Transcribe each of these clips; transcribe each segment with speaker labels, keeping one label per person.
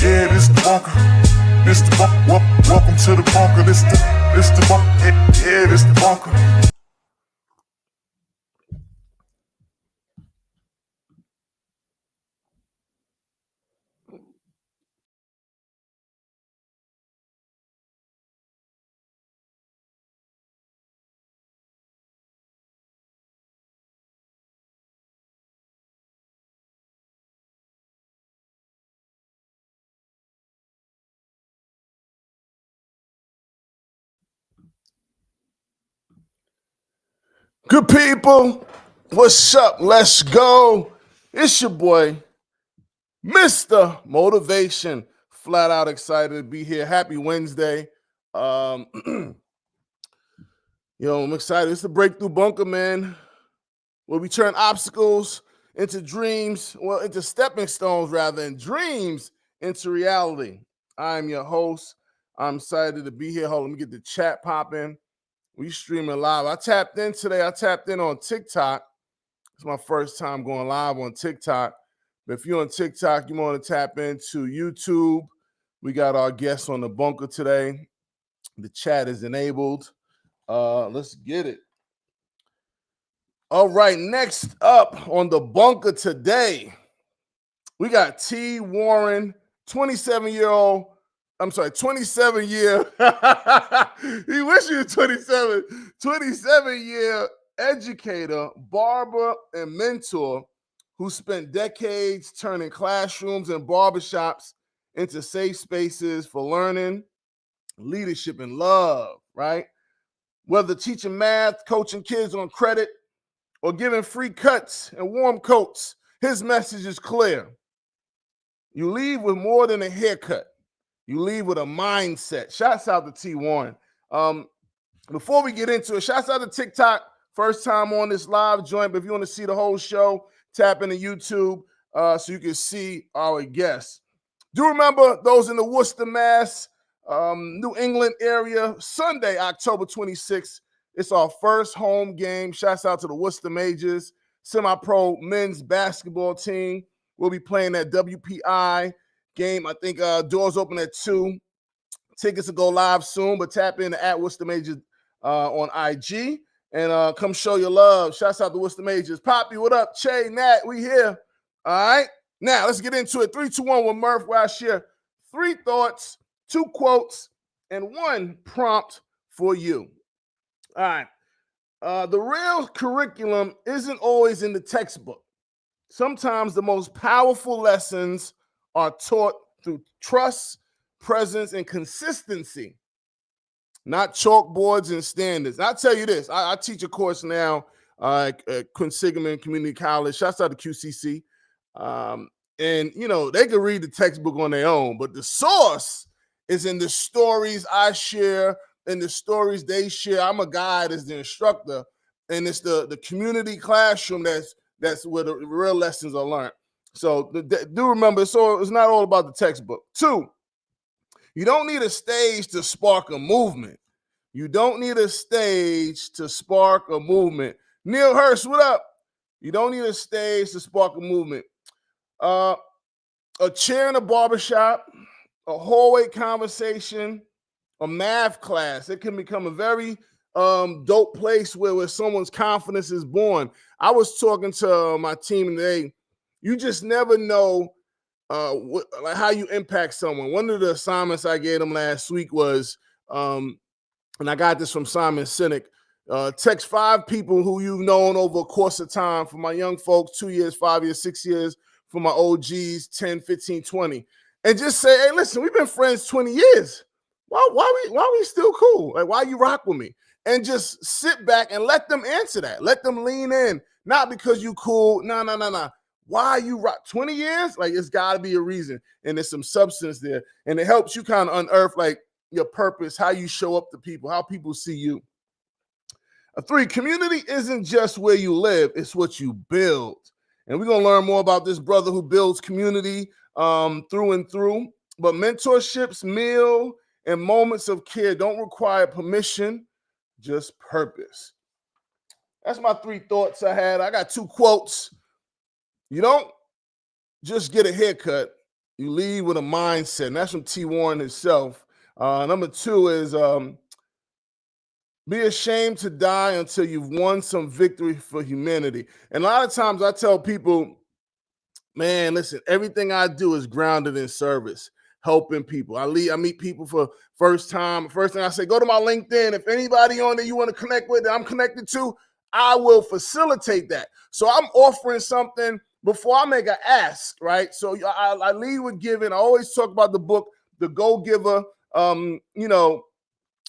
Speaker 1: Yeah, this the bunker. This the bunker. Welcome to the bunker. This the bunker. Yeah, this the bunker.
Speaker 2: Good people, what's up? Let's go. It's your boy, Mr. Motivation. Flat out excited to be here. Happy Wednesday. I'm excited. It's the Breakthrough Bunker, man, where we turn obstacles into dreams, into stepping stones rather, and dreams into reality. I'm your host. I'm excited to be here. Hold on, let me get the chat popping. We streaming live. I tapped in today. I tapped in on TikTok. It's my first time going live on TikTok. But if you're on TikTok, you want to tap into YouTube. We got our guests on the bunker today. The chat is enabled. Let's get it. All right, next up on the bunker today, we got T. Warren, 27-year. He wish he was 27. 27-year educator, barber, and mentor who spent decades turning classrooms and barbershops into safe spaces for learning, leadership, and love, right? Whether teaching math, coaching kids on credit, or giving free cuts and warm coats, his message is clear. You leave with more than a haircut. You leave with a mindset. Shouts out to T. Warren. Before we get into it, shouts out to TikTok. First time on this live joint. But if you want to see the whole show, tap into YouTube so you can see our guests. Do remember those in the Worcester, Mass, New England area, Sunday, October 26th. It's our first home game. Shouts out to the Worcester Majors, semi-pro men's basketball team. We'll be playing that WPI game. I think doors open at 2. Tickets will go live soon, but tap in at Worcester Majors on IG and come show your love. Shouts out to Worcester Majors. Poppy, what up? Che, Nat, we here. All right. Now, let's get into it. 3, 2, 1 with Murph, where I share 3 thoughts, 2 quotes, and 1 prompt for you. All right. The real curriculum isn't always in the textbook. Sometimes the most powerful lessons are taught through trust, presence, and consistency, not chalkboards and standards. I'll tell you this. I teach a course now at Quinsigamond Community College. Shouts out to QCC. And, they can read the textbook on their own, but the source is in the stories I share and the stories they share. I'm a guide as the instructor, and it's the community classroom that's where the real lessons are learned. So do remember, so it's not all about the textbook. 2, you don't need a stage to spark a movement. You don't need a stage to spark a movement. Neil Hurst, what up? You don't need a stage to spark a movement. A chair in a barbershop, a hallway conversation, a math class. It can become a very dope place where someone's confidence is born. I was talking to my team today. You just never know how you impact someone. One of the assignments I gave them last week was, and I got this from Simon Sinek, text 5 people who you've known over a course of time. For my young folks, 2 years, 5 years, 6 years. For my OGs, 10, 15, 20. And just say, hey, listen, we've been friends 20 years. Why we still cool? Like, why you rock with me? And just sit back and let them answer that. Let them lean in. Not because you cool. No. Why you rock 20 years? Like, it's got to be a reason. And there's some substance there. And it helps you kind of unearth, like, your purpose, how you show up to people, how people see you. 3, community isn't just where you live. It's what you build. And we're going to learn more about this brother who builds community through and through. But mentorships, meal, and moments of care don't require permission, just purpose. That's my 3 thoughts I had. I got 2 quotes. You don't just get a haircut. You lead with a mindset, and that's from T. Warren himself. Number 2 is be ashamed to die until you've won some victory for humanity. And a lot of times I tell people, man, listen, everything I do is grounded in service, helping people. I meet people for first time. First thing I say, go to my LinkedIn. If anybody on there you want to connect with that I'm connected to, I will facilitate that. So I'm offering something before I make an ask, right? So I lead with giving. I always talk about the book, The Go Giver.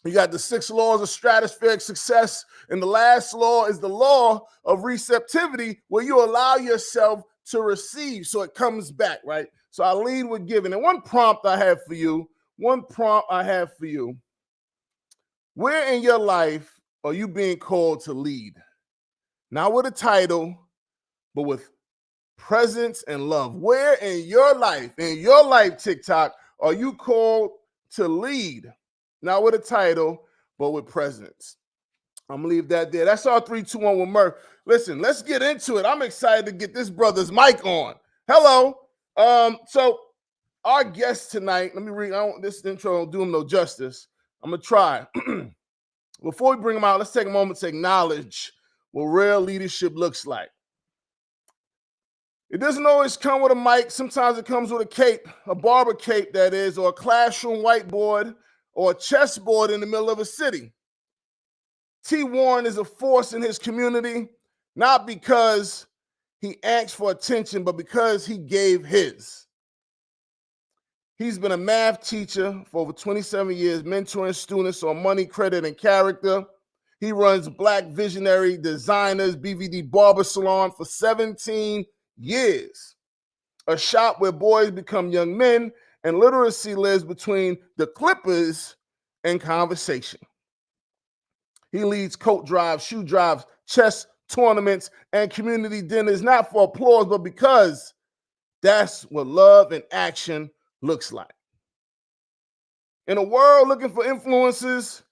Speaker 2: You got the 6 laws of stratospheric success. And the last law is the law of receptivity, where you allow yourself to receive so it comes back, right? So I lead with giving. And one prompt I have for you, where in your life are you being called to lead? Not with a title, but with presence and love. Where in your life, TikTok, are you called to lead? Not with a title, but with presence. I'm gonna leave that there. That's our 3, 2, 1 with Murph. Listen, let's get into it. I'm excited to get this brother's mic on. Hello. So our guest tonight, let me read. This intro don't do him no justice. I'm gonna try. Before we bring him out, let's take a moment to acknowledge what real leadership looks like. It doesn't always come with a mic. Sometimes it comes with a cape, a barber cape, that is, or a classroom whiteboard, or a chessboard in the middle of a city. T. Warren is a force in his community, not because he asked for attention, but because he gave his. He's been a math teacher for over 27 years, mentoring students on money, credit, and character. He runs Black Visionary Designers BVD Barber Salon for 17 years, a shop where boys become young men, and literacy lives between the clippers and conversation. He leads coat drives, shoe drives, chess tournaments, and community dinners, not for applause, but because that's what love and action looks like. In a world looking for influences,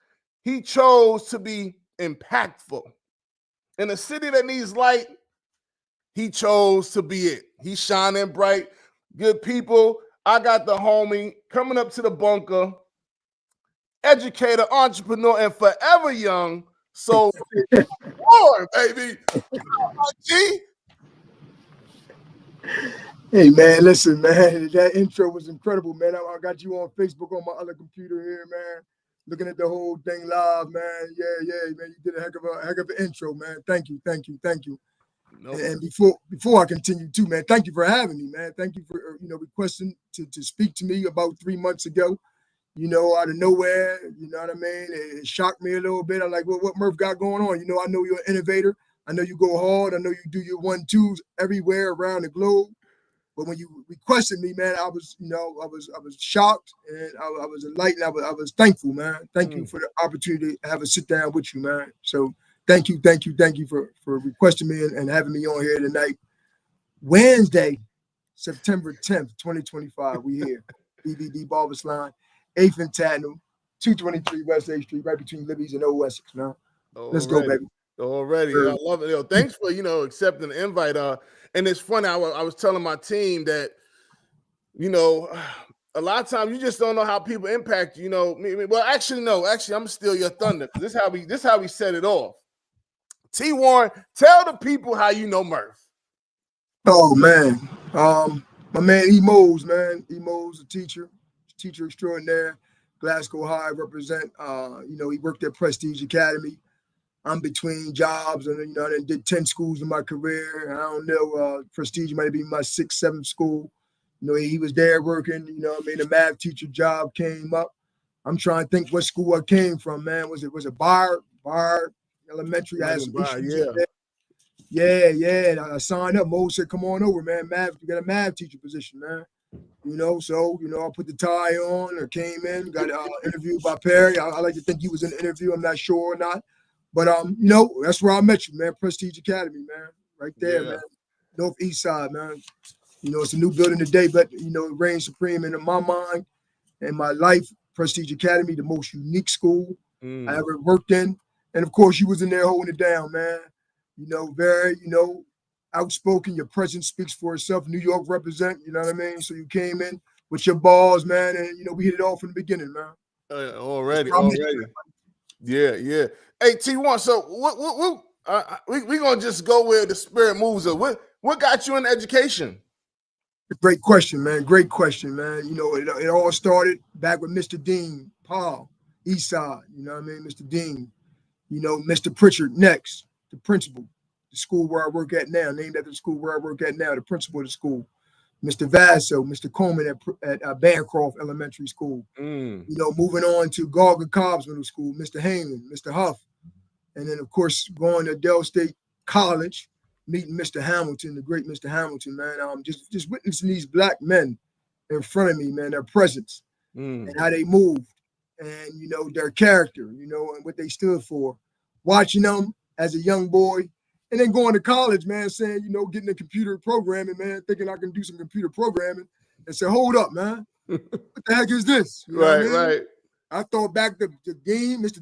Speaker 2: he chose to be impactful. In a city that needs light, he chose to be it. He's shining bright. Good people, I got the homie coming up to the bunker, educator, entrepreneur, and forever young. So, Warren, baby. G.
Speaker 3: Hey, man, listen, man, that intro was incredible, man. I got you on Facebook on my other computer here, man, looking at the whole thing live, man. Yeah, man, you did a heck of an intro, man. Thank you. Nope. And before I continue too, man, thank you for having me, man. Thank you for requesting to speak to me about 3 months ago. Out of nowhere, you know what I mean? It shocked me a little bit. I'm like, well, what Murph got going on? I know you're an innovator. I know you go hard. I know you do your 1-2s everywhere around the globe. But when you requested me, man, I was shocked, and I was enlightened. I was thankful, man. Thank you for the opportunity to have a sit down with you, man. So thank you for requesting me and having me on here tonight. Wednesday, September 10th, 2025. We here, BVD Barber Salon, 8th and Tatnall, 223 West 8th Street, right between Libby's and Old Essex, man. Let's go, baby.
Speaker 2: Already. I love it. Thanks for, accepting the invite. And it's funny, I was telling my team that, a lot of times you just don't know how people impact you. Well, actually, no. Actually, I'm gonna steal your thunder. This is how we set it off. T. Warren, tell the people how you know Murph.
Speaker 3: Oh, man. My man Emo's, man. Emo's a teacher extraordinaire. Glasgow High represent. He worked at Prestige Academy. I'm between jobs, and I did 10 schools in my career. I don't know, Prestige might be my 6th, 7th school. He was there working. The math teacher job came up. I'm trying to think what school I came from, man. Was it Barber Elementary? I had some issues in there. Yeah. And I signed up. Mo said, "Come on over, man. Math, you got a math teacher position, man." So I put the tie on. I came in, got interviewed by Perry. I like to think he was in the interview. I'm not sure or not. But, that's where I met you, man. Prestige Academy, man. Right there, man. Northeast side, man. It's a new building today, but, it reigns supreme in my mind and my life. Prestige Academy, the most unique school I ever worked in. And, of course, you was in there holding it down, man. outspoken. Your presence speaks for itself. New York represent, you know what I mean? So you came in with your balls, man, and we hit it off from the beginning, man.
Speaker 2: Already. Yeah. Hey, T1. So we gonna just go where the spirit moves us. What got you in education?
Speaker 3: Great question, man. Great question, man. It all started back with Mr. Dean Paul, East Side. You know what I mean, Mr. Dean. Mr. Pritchard next, the principal, the school where I work at now, named after the school where I work at now, the principal of the school. Mr. Vasso, Mr. Coleman at Bancroft Elementary School. Moving on to Gallagher Cobbs Middle School, Mr. Heyman, Mr. Huff. And then, of course, going to Dell State College, meeting Mr. Hamilton, the great Mr. Hamilton, man. Just witnessing these black men in front of me, man, their presence and how they moved and, their character, and what they stood for. Watching them as a young boy and then going to college, man, saying, getting a computer programming, man, thinking I can do some computer programming and say, hold up, man, what the heck is this?
Speaker 2: Right.
Speaker 3: I thought back to Dean, Mr.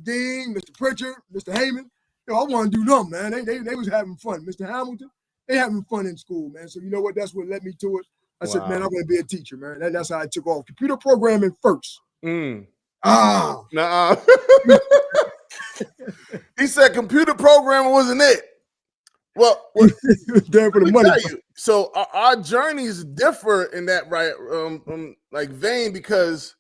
Speaker 3: Pritchard, Mr. Heyman. I want to do them, man. They was having fun. Mr. Hamilton, they having fun in school, man. So you know what? That's what led me to it. I said, man, I'm going to be a teacher, man. That's how I took off. Computer programming first.
Speaker 2: Nuh-uh. He said computer programming wasn't it. Well,
Speaker 3: there for the money.
Speaker 2: So our journeys differ in that vein because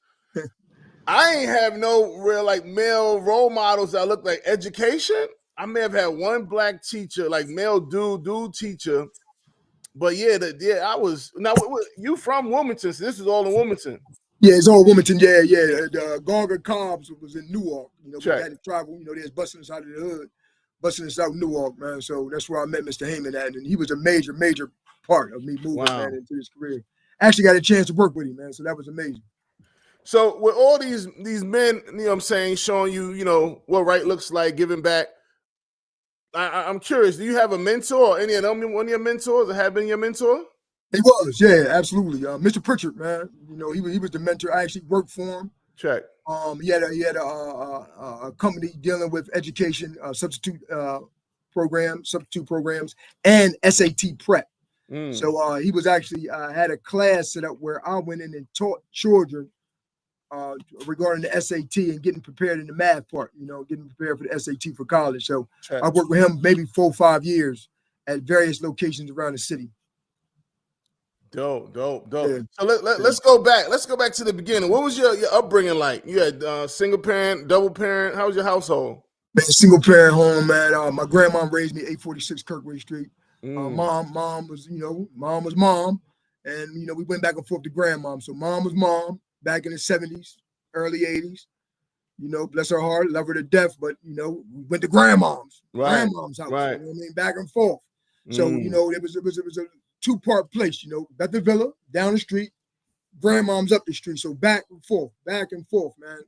Speaker 2: I ain't have no real male role models that look like education. I may have had one black teacher, male dude teacher, but I was. Now you from Wilmington? So this is all in Wilmington.
Speaker 3: Yeah, it's all Wilmington. Yeah. Gallagher Cobbs was in Newark. We had to travel. There's busing us out of the hood, busing us out Newark, man. So that's where I met Mr. Heyman at, and he was a major part of me moving man into his career. I actually got a chance to work with him, man. So that was amazing.
Speaker 2: So with all these men, what I'm saying, showing you, what right looks like, giving back. I'm curious. Do you have a mentor? Or any of them, one of your mentors, or have been your mentor?
Speaker 3: He was, yeah, absolutely. Mr. Pritchard, man. He was the mentor. I actually worked for him.
Speaker 2: Check.
Speaker 3: He had a company dealing with education, substitute programs, and SAT prep. So he was actually had a class set up where I went in and taught children regarding the SAT and getting prepared in the math part. Getting prepared for the SAT for college. So I worked with him maybe 4 or 5 years at various locations around the city.
Speaker 2: Dope. Yeah. So let's go back. Let's go back to the beginning. What was your upbringing like? You had single parent, double parent. How was your household?
Speaker 3: Man, single parent home, man. My grandma raised me 846 Kirkway Street. Mom was mom, and we went back and forth to grandmom. So mom was mom back in the 70s, early 80s. Bless her heart, love her to death. But we went to grandmom's house.
Speaker 2: Right.
Speaker 3: Back and forth. So it was a 2-part place, Bethel Villa down the street, grandmom's up the street. So back and forth, man.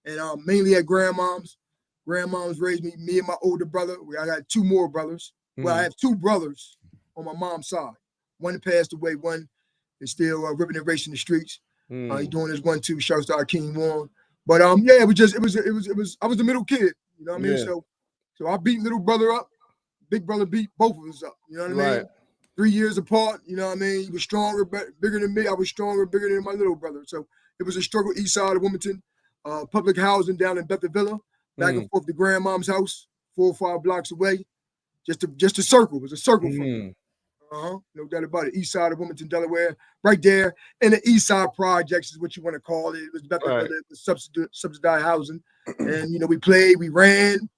Speaker 3: And mainly at grandmom's. Grandmom's raised me and my older brother. I got 2 more brothers. Well, I have 2 brothers on my mom's side. One passed away. One is still ripping and racing the streets. He's doing his 1-2. Shouts to Terrone Warren. But it was. I was the middle kid. You know what I mean? So I beat little brother up. Big brother beat both of us up. You know what I mean? 3 years apart, you know what I mean? He was stronger, bigger than me. I was stronger, bigger than my little brother. So it was a struggle east side of Wilmington, public housing down in Bethel Villa, back and forth to grandmom's house, 4 or 5 blocks away. Just a circle. It was a circle for me. No doubt about it. East side of Wilmington, Delaware, right there. And the east side projects is what you want to call it. It was Bethel Villa, it was subsidized housing. And, we played, we ran,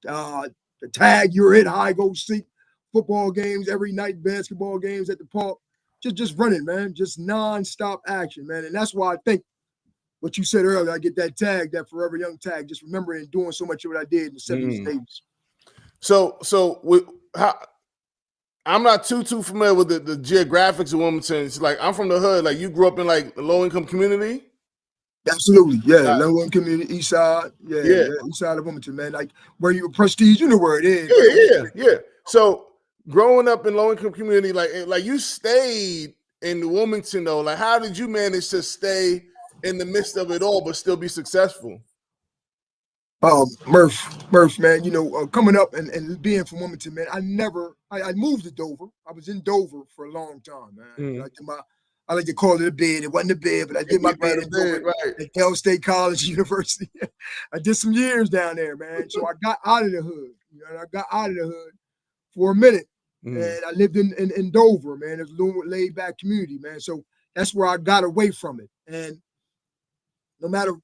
Speaker 3: the tag, you're it, high, go seek. Football games every night, basketball games at the park, just running, man, just nonstop action, man. And that's why I think what you said earlier, I get that tag, that Forever Young tag, just remembering and doing so much of what I did in the 70s and 80s.
Speaker 2: So I'm not too familiar with the geographics of Wilmington. It's I'm from the hood. You grew up in a low income community.
Speaker 3: Absolutely, yeah. Low income community, east side, yeah, east side of Wilmington, man. Where you Prestige, you know where it is.
Speaker 2: Yeah. So growing up in low income community, you stayed in Wilmington though. How did you manage to stay in the midst of it all but still be successful?
Speaker 3: Murph, man, coming up and being from Wilmington, man, I moved to Dover. I was in Dover for a long time, man. I like to call it a bed. It wasn't a bed, but I did my bed in Dover at Cal State College University. I did some years down there, man. So I got out of the hood, and I got out of the hood for a minute, and I lived in Dover, man. It's a little laid back community, man. So that's where I got away from it, and no matter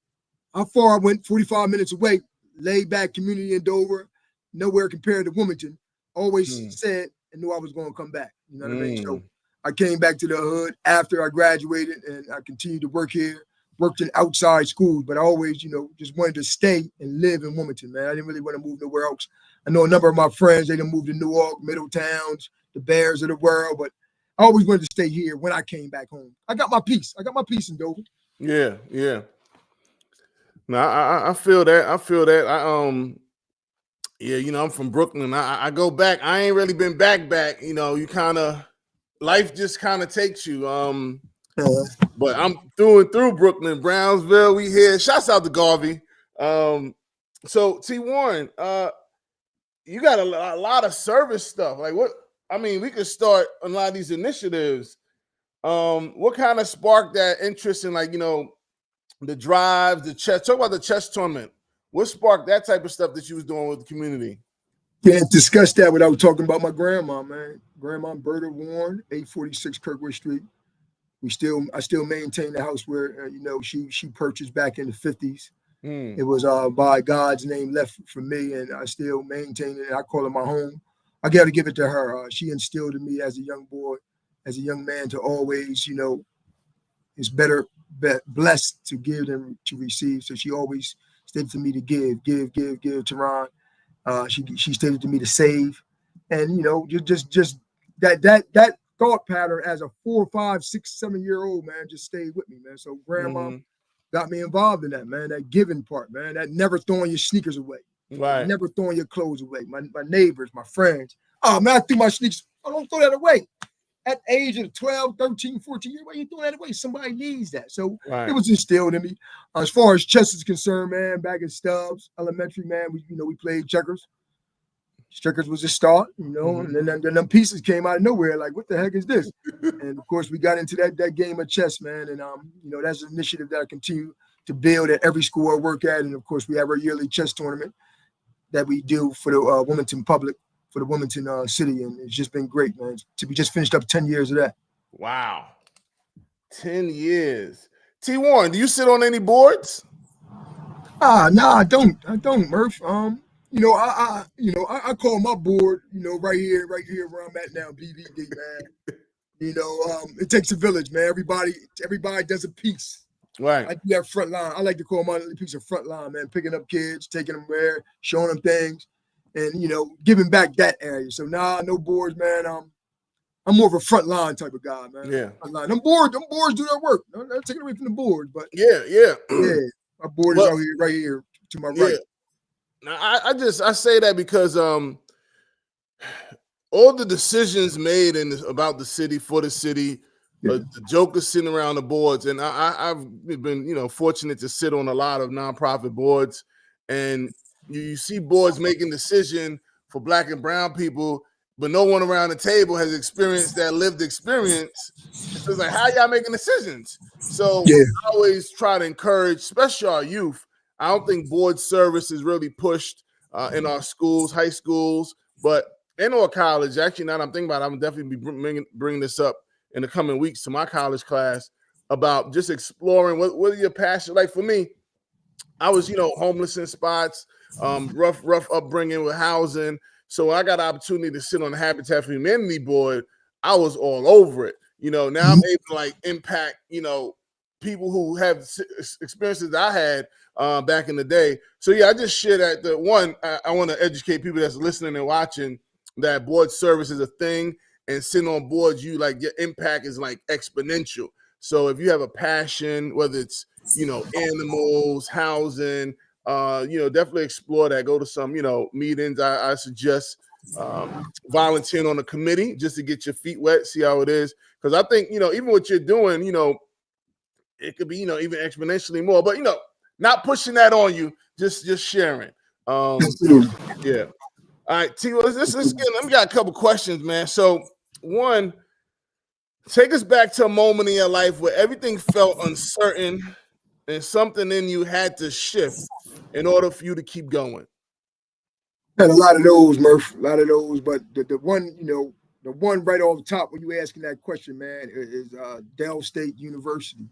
Speaker 3: how far I went, 45 minutes away, laid back community in Dover, nowhere compared to Wilmington. Always said and knew I was going to come back. You know what I mean? So I came back to the hood after I graduated, and I continued to work here, worked in outside schools, but I always, just wanted to stay and live in Wilmington, man. I didn't really want to move nowhere else. I know a number of my friends, they done moved to Newark, Middletowns, the Bears of the world, but I always wanted to stay here when I came back home. I got my peace. I got my peace in Dover.
Speaker 2: Yeah, yeah. No, I feel that. I feel that. I'm from Brooklyn. I go back. I ain't really been back. You kind of, life just kind of takes you. But I'm through and through Brooklyn, Brownsville. We here. Shouts out to Garvey. So T. Warren, you got a lot of service stuff. Like what? I mean, we could start a lot of these initiatives. What kind of sparked that interest in, like, the drive, the chess? Talk about the chess tournament. What sparked that type of stuff that you was doing with the community?
Speaker 3: Can't discuss that without talking about my grandma, man. Grandma Barber Warren, 846 Kirkwood Street. I still maintain the house where she purchased back in the 50s. It was by God's name left for me, and I still maintain it. I call it my home. I got to give it to her. She instilled in me as a young boy, as a young man, to always, it's better blessed to give than to receive. So she always stated to me to give, Terrone. She stated to me to save, and just that thought pattern as a 4, 5, 6, 7-year-old, man, just stayed with me, man. So grandma got me involved in that, man. That giving part, man. That never throwing your sneakers away,
Speaker 2: right?
Speaker 3: Never throwing your clothes away. My neighbors, my friends. Oh man, I threw my sneakers. I don't throw that away. At the age of 12, 13, 14 years, why are you throwing that away? Somebody needs that. So It was instilled in me. As far as chess is concerned, man, back in Stubbs Elementary, man, we played checkers. Checkers was a start, and then them pieces came out of nowhere. Like, what the heck is this? And of course, we got into that game of chess, man. And that's an initiative that I continue to build at every school I work at. And of course, we have our yearly chess tournament that we do for the Wilmington public, for the Wilmington city, and it's just been great, man. We just finished up 10 years of that.
Speaker 2: Wow, 10 years. T. Warren, do you sit on any boards?
Speaker 3: No, I don't, Murph. I call my board, right here where I'm at now, BBD, man. It takes a village, man. Everybody does a piece.
Speaker 2: Right.
Speaker 3: I do that front line. I like to call my piece of front line, man. Picking up kids, taking them there, showing them things, and giving back that area. So no boards, man. I'm more of a front line type of guy, man.
Speaker 2: Yeah.
Speaker 3: Front line. Them boards do their work. I'm not taking away from the board, but
Speaker 2: yeah.
Speaker 3: My board is out here, right here to my right.
Speaker 2: Now, I say that because all the decisions made about the city, for the city, the jokers sitting around the boards, and I've been fortunate to sit on a lot of nonprofit boards, and you see boards making decision for Black and brown people, but no one around the table has experienced that lived experience. So it's like, how y'all making decisions? So I always try to encourage, especially our youth. I don't think board service is really pushed in our schools, high schools, but in our college. Actually, now that I'm thinking about it, I'm definitely be bringing this up in the coming weeks to my college class about just exploring what are your passions. Like for me, I was, homeless in spots, rough upbringing with housing. So when I got the opportunity to sit on the Habitat for Humanity board, I was all over it. Now I'm able to impact, people who have experiences that I had back in the day. So I just share that. I want to educate people that's listening and watching that board service is a thing, and sitting on boards, your impact is exponential. So if you have a passion, whether it's animals, housing, definitely explore that. Go to some meetings. I suggest volunteering on a committee just to get your feet wet, see how it is. Because I think even what you're doing, it could be even exponentially more. But Not pushing that on you, just sharing.
Speaker 3: Absolutely.
Speaker 2: Yeah. All right, T. Let's get. Let me got a couple questions, man. So one, take us back to a moment in your life where everything felt uncertain and something in you had to shift in order for you to keep going.
Speaker 3: Had a lot of those, Murph. A lot of those, but the one, the one right off the top when you asking that question, man, is Dell State University.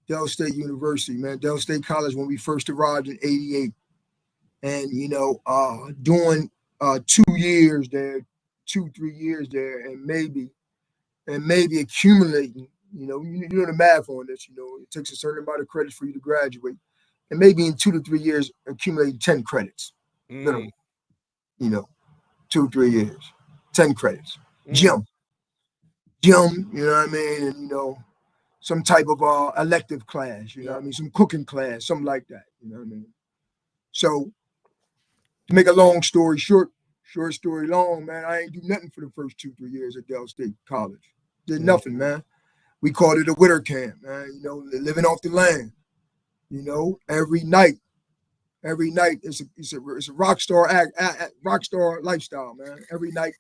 Speaker 3: Dell State University, man. Dell State College when we first arrived in '88, and doing 2 years there, 3 years there, and maybe accumulating. You know the math on this. It takes a certain amount of credits for you to graduate, and maybe in 2 to 3 years accumulating 10 credits. Literally, 2 3 years, 10 credits. Gym, you know what I mean, and some type of elective class, what I mean, some cooking class, something like that, you know what I mean. So to make a long story short story long, man, I ain't do nothing for the first 2 3 years at Dell State College. Did nothing, man. We called it a winter camp, man. Living off the land. Every night it's a rock star rock star lifestyle, man. Every night,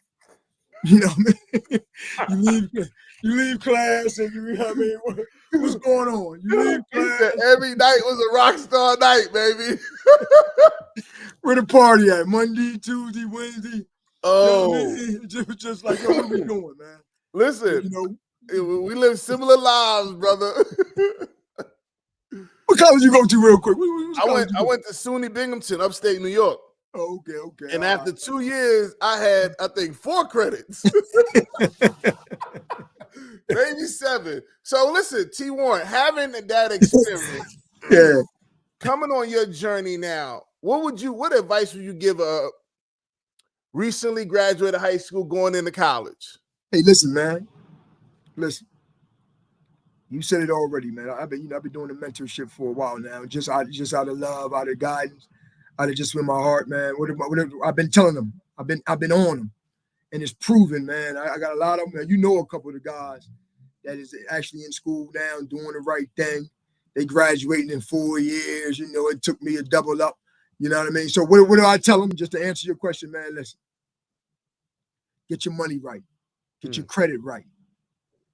Speaker 3: what I mean? you leave class and what's going on? You leave class.
Speaker 2: Every night was a rock star night, baby.
Speaker 3: Where the party at? Monday, Tuesday, Wednesday.
Speaker 2: Oh,
Speaker 3: just like, what are we doing, man?
Speaker 2: Listen, we live similar lives, brother.
Speaker 3: What college you go to real quick?
Speaker 2: I went to SUNY Binghamton, upstate New York.
Speaker 3: Oh, okay.
Speaker 2: And after 2 years, I had, I think, 4 credits. Maybe 7. So listen, T. Warren, having that experience, coming on your journey now, what advice would you give a recently graduated high school going into college?
Speaker 3: Hey, listen, man. Listen. You said it already, man. I've been doing the mentorship for a while now. Just out of love, out of guidance, out of just with my heart, man. Whatever I've been telling them. I've been on them, and it's proven, man. I got a lot of them. A couple of the guys that is actually in school now, doing the right thing. They graduating in 4 years. It took me a double up. You know what I mean? So what do I tell them? Just to answer your question, man. Listen, get your money right, get your credit right.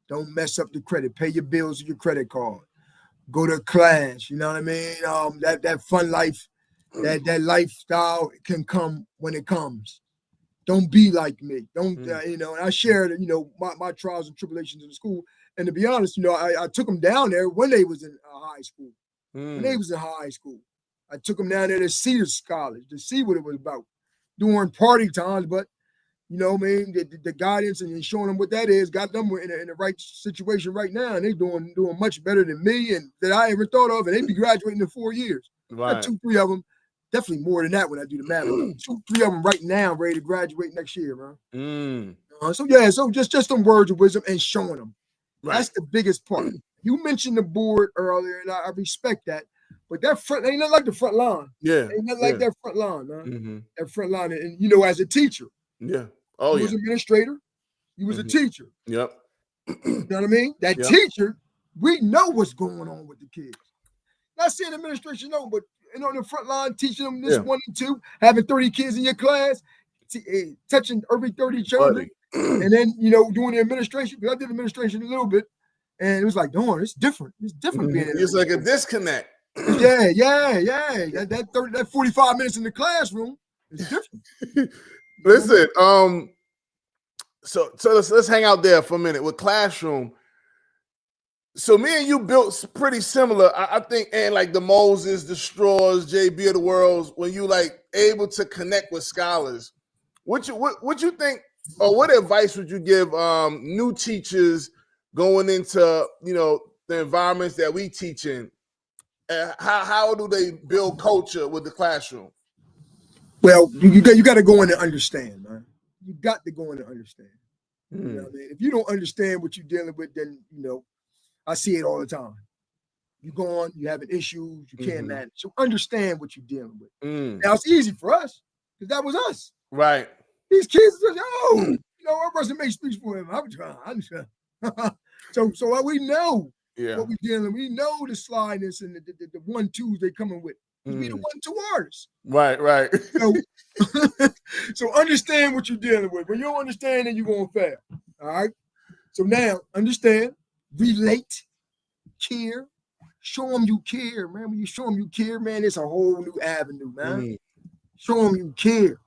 Speaker 3: Don't mess up the credit. Pay your bills with your credit card. Go to class. You know what I mean? That fun life, that lifestyle can come when it comes. Don't be like me. Don't and I shared my trials and tribulations in the school. And to be honest, I took them down there when they was in high school. When they was in high school, I took them down there to see the college, to see what it was about during party times, but. The guidance and showing them what that is got them in the right situation right now, and they doing much better than me and that I ever thought of, and they be graduating in 4 years.
Speaker 2: Right.
Speaker 3: 2, 3 of them, definitely more than that when I do the math. 2, 3 of them right now ready to graduate next year, man. So just some words of wisdom and showing them. Right. That's the biggest part. You mentioned the board earlier, and I respect that, but that front ain't nothing like the front line.
Speaker 2: Yeah,
Speaker 3: ain't nothing like that front line, man. That front line, and as a teacher.
Speaker 2: Yeah. Oh,
Speaker 3: you was an administrator. You was a teacher.
Speaker 2: Yep.
Speaker 3: You know what I mean? That teacher, we know what's going on with the kids. Not saying administration, no, but on the front line, teaching them this 1 and 2, having 30 kids in your class, touching every 30 children, and then doing the administration. Because I did administration a little bit, and it was like, darn, it's different. It's different being.
Speaker 2: It's like a disconnect.
Speaker 3: Yeah. That 45 minutes in the classroom is different.
Speaker 2: Listen, so let's hang out there for a minute with classroom. So me and you built pretty similar, I think, and like the Moses, the Straws, JB of the worlds, when you like able to connect with scholars. What you think, or what advice would you give new teachers going into the environments that we teach in? How do they build culture with the classroom?
Speaker 3: Well, you got to go in and understand, man. You got to go in and understand. You know what I mean? If you don't understand what you're dealing with, then I see it all the time. You go on, you having issues, you can't manage. So understand what you're dealing with. Now it's easy for us because that was us.
Speaker 2: Right.
Speaker 3: These kids are our person makes speech for him. I'm trying. So we know
Speaker 2: Yeah.
Speaker 3: what we dealing. We know the slyness and the 1-2s they coming with. We the 1-2 artists.
Speaker 2: Right.
Speaker 3: So, so understand what you're dealing with. When you don't understand, then you're gonna fail. All right. So now understand, relate, care, show them you care, man. When you show them you care, man, it's a whole new avenue, man. Show them you care.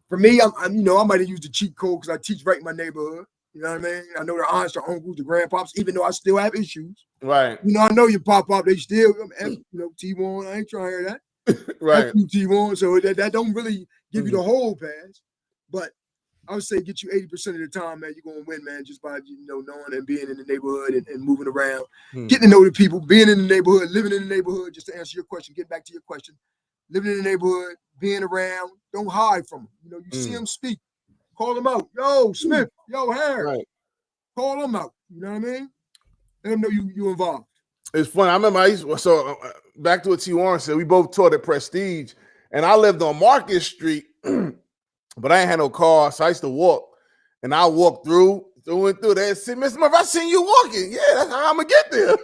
Speaker 3: For me, I'm I might have used the cheat code because I teach right in my neighborhood. You know what I mean? I know the aunts, the uncles, the grandpops, even though I still have issues.
Speaker 2: Right.
Speaker 3: I know you pop up, they still, T1, I ain't trying to hear that.
Speaker 2: Right.
Speaker 3: T1, so that don't really give you the whole pass. But I would say get you 80% of the time, man, you're going to win, man, just by, knowing and being in the neighborhood and moving around, getting to know the people, being in the neighborhood, living in the neighborhood, just to answer your question, get back to your question, living in the neighborhood, being around, don't hide from them. You see them speak, call them out. Yo, Smith, yo, Harry,
Speaker 2: right.
Speaker 3: Call them out. You know what I mean? Let them know you involved.
Speaker 2: It's funny. I remember back to what T. Warren said, we both taught at Prestige, and I lived on Market Street, but I ain't had no car, so I used to walk. And I walked through there and said, Mr. Smith, I seen you walking. Yeah, that's how I'm gonna get there.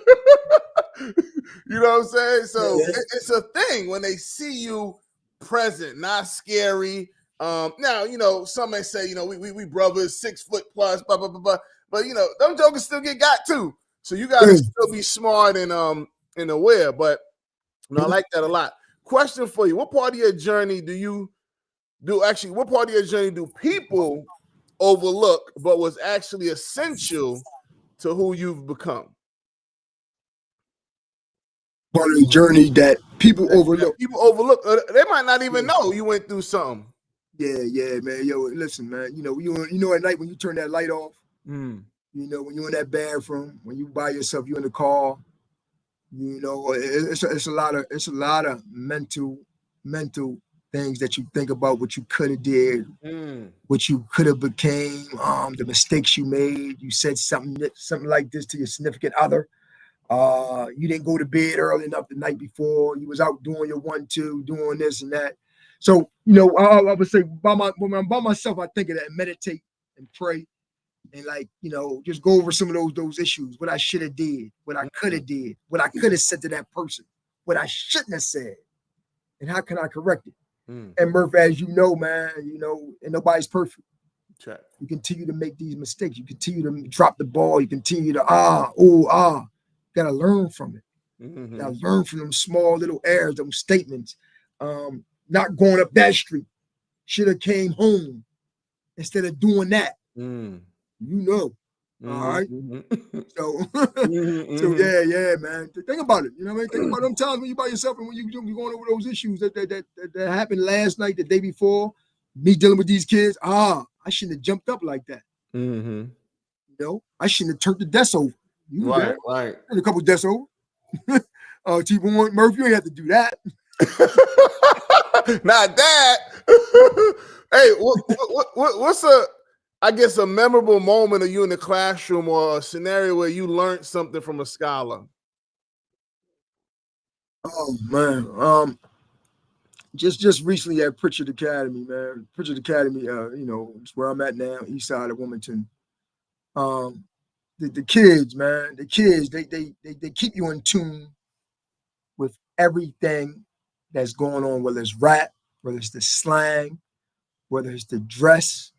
Speaker 2: You know what I'm saying? So it's a thing when they see you present, not scary. Now, some may say, we brothers, 6 foot plus, blah, blah, blah, blah. But them jokers still get got too. So you gotta still be smart and aware. But I like that a lot. Question for you: what part of your journey what part of your journey do people overlook, but was actually essential to who you've become?
Speaker 3: Part of the journey that people overlook.
Speaker 2: People overlook. They might not even know you went through something.
Speaker 3: Yeah, man. Yo, listen, man. At night when you turn that light off, when you're in that bathroom, when you by yourself, you're in the car, it's a lot of mental things that you think about, what you could have did, what you could have became, the mistakes you made. You said something like this to your significant other. You didn't go to bed early enough the night before. You was out doing your 1-2, doing this and that. So, I would say when I'm by myself, I think of that, meditate and pray and just go over some of those issues, what I should have did, what I could have did, what I could have said to that person, what I shouldn't have said, and how can I correct it? And Murph, as you know, man, and nobody's perfect.
Speaker 2: Check.
Speaker 3: You continue to make these mistakes. You continue to drop the ball. You continue to You gotta learn from it. You gotta learn from them small little errors, them statements. Not going up that street. Should have came home instead of doing that. All right. So, yeah, man. Think about it. You know what I mean? Think about them times when you by yourself and when you're going over those issues that happened last night, the day before. Me dealing with these kids. I shouldn't have jumped up like that. I shouldn't have turned the desk over.
Speaker 2: Right.
Speaker 3: And a couple desks over. T1, Murph, you ain't have to do that.
Speaker 2: Not that. Hey, what's a memorable moment of you in the classroom or a scenario where you learned something from a scholar?
Speaker 3: Oh man, just recently at Pritchard Academy, man. Pritchard Academy, it's where I'm at now, east side of Wilmington. The kids, man, they keep you in tune with everything that's going on, whether it's rap, whether it's the slang, whether it's the dress.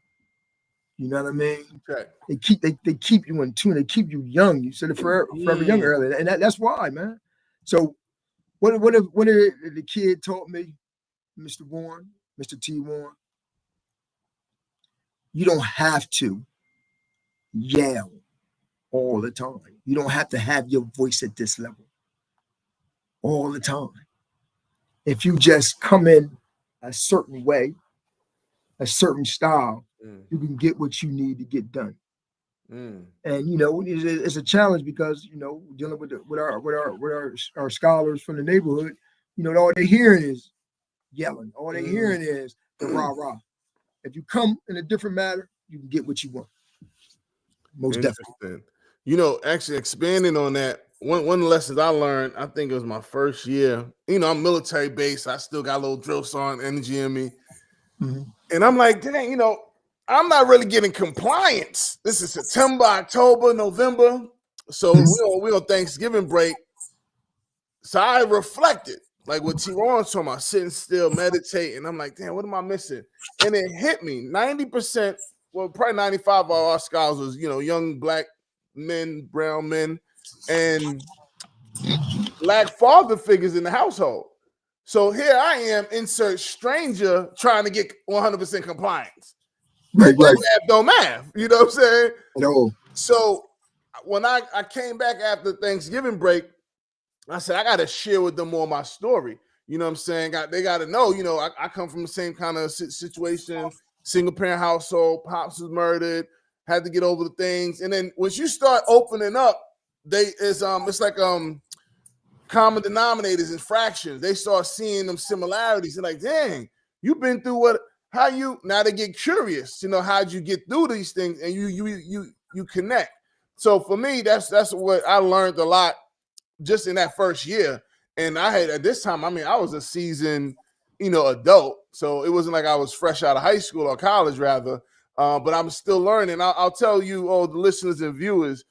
Speaker 3: You know what I mean?
Speaker 2: Okay.
Speaker 3: They keep you in tune. They keep you young. You said it forever young earlier, and that's why, man. So what the kid taught me, Mr. Warren, Mr. T. Warren, you don't have to yell all the time. You don't have to have your voice at this level all the time. If you just come in a certain way, a certain style, you can get what you need to get done. And it's a challenge because dealing with our scholars from the neighborhood, all they're hearing is yelling. All they're hearing is the rah-rah. If you come in a different manner, you can get what you want. Most definitely.
Speaker 2: Actually expanding on that, one of the lessons I learned, I think it was my first year. I'm military based. I still got a little drill sergeant energy in me. And I'm like, dang, I'm not really getting compliance. This is September, October, November. So we on Thanksgiving break. So I reflected, like what Terrone talking about, sitting still, meditating. I'm like, damn, what am I missing? And it hit me. 90%, well, probably 95 of our scholars was, young black men, brown men, and black father figures in the household. So here I am, insert stranger, trying to get 100% compliance.
Speaker 3: Right.
Speaker 2: Math don't math. You know what I'm saying?
Speaker 3: No.
Speaker 2: So when I came back after Thanksgiving break, I said, I got to share with them more of my story. You know what I'm saying? They got to know, I come from the same kind of situation, single parent household, pops was murdered, had to get over the things. And then once you start opening up, it's like common denominators and fractions. They start seeing them similarities. And like, dang, you've been through now they get curious, how'd you get through these things? And you connect. So for me, that's what I learned a lot just in that first year. And I had, at this time, I was a seasoned, adult. So it wasn't like I was fresh out of high school or college rather, but I'm still learning. I'll tell you, all the listeners and viewers,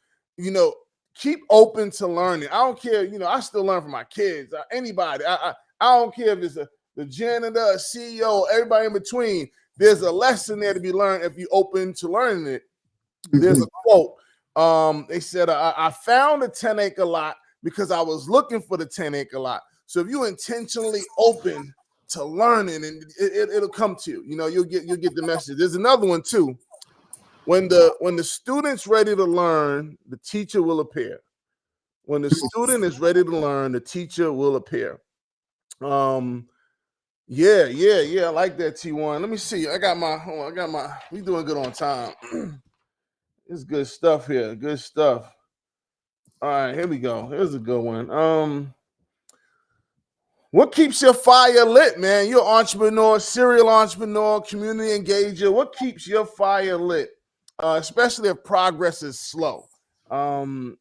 Speaker 2: keep open to learning. I don't care, I still learn from my kids, anybody. I don't care if it's the janitor, a CEO, everybody in between. There's a lesson there to be learned if you're open to learning it. There's a quote. They said, I found a 10-acre lot because I was looking for the 10-acre lot. So if you intentionally open to learning, and it'll come to you. You'll get the message. There's another one too. When the student's ready to learn, the teacher will appear. When the student is ready to learn, the teacher will appear. Yeah. I like that, T1. Let me see. We doing good on time. It's good stuff here. Good stuff. All right, here we go. Here's a good one. What keeps your fire lit, man? You're an entrepreneur, serial entrepreneur, community engager. What keeps your fire lit? Especially if progress is slow. And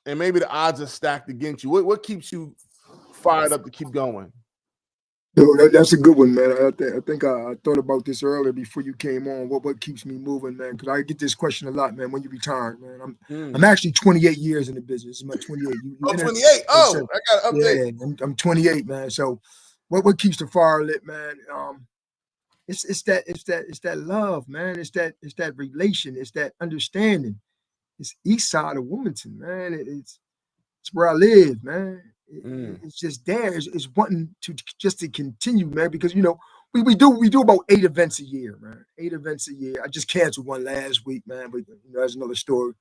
Speaker 2: maybe the odds are stacked against you. What keeps you fired up to keep going?
Speaker 3: That's a good one, man. I think I thought about this earlier before you came on. What keeps me moving, man? Because I get this question a lot, man. When you retire, man, I'm actually 28 years in the business. It's my 28.
Speaker 2: 28. Oh, I got to update.
Speaker 3: Yeah, I'm 28, man. So, what keeps the fire lit, man? It's that love, man. It's that relation. It's that understanding. It's east side of Wilmington, man. It's where I live, man. It's just there. It's wanting to continue, man, because we do about 8 events a year, man. 8 events a year. I just canceled one last week, man, but that's another story.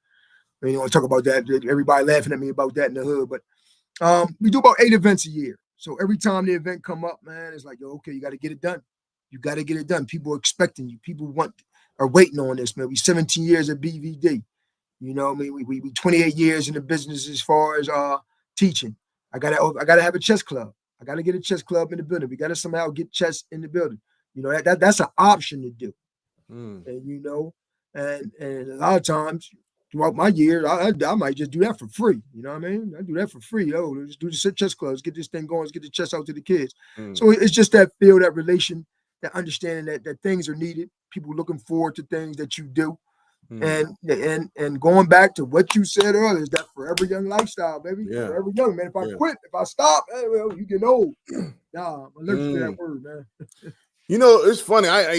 Speaker 3: I mean, you want to talk about that? Everybody laughing at me about that in the hood, but we do about 8 events a year. So every time the event come up, man, it's like, okay, you got to get it done. You got to get it done. People are expecting you. People are waiting on this, man. We 17 years at BVD. We 28 years in the business as far as teaching. I gotta have a chess club. I gotta get a chess club in the building. We gotta somehow get chess in the building. That's an option to do. And and a lot of times throughout my year, I might just do that for free. You know what I mean? I do that for free. Let's do the chess club. Let's get this thing going. Let's get the chess out to the kids. So it's just that feel, that relation, that understanding that things are needed. People looking forward to things that you do. And going back to what you said earlier, is that forever young lifestyle, baby. Yeah. Forever young, man. If I quit, if I stop, you get old. Nah, I'm allergic to that word, man.
Speaker 2: It's funny. I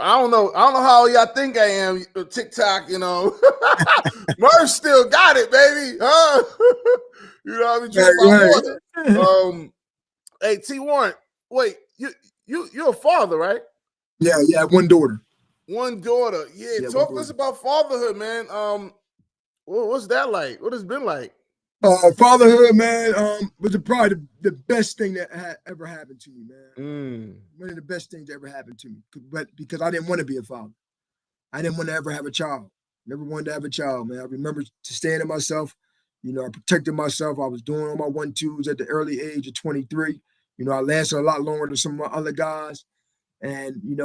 Speaker 2: don't know how y'all think I am. TikTok, Murph still got it, baby. Right. Hey, T. Warren, wait, you're a father, right?
Speaker 3: Yeah, I have one daughter.
Speaker 2: One daughter. Yeah, talk to us about fatherhood, man. What's that like? What has it been like?
Speaker 3: Fatherhood, man, was probably the best thing that ever happened to me, man. One of the best things that ever happened to me. But because I didn't want to be a father. I didn't want to ever have a child. Never wanted to have a child, man. I remember staying to myself. I protected myself. I was doing all my 1-2s at the early age of 23. I lasted a lot longer than some of my other guys. And it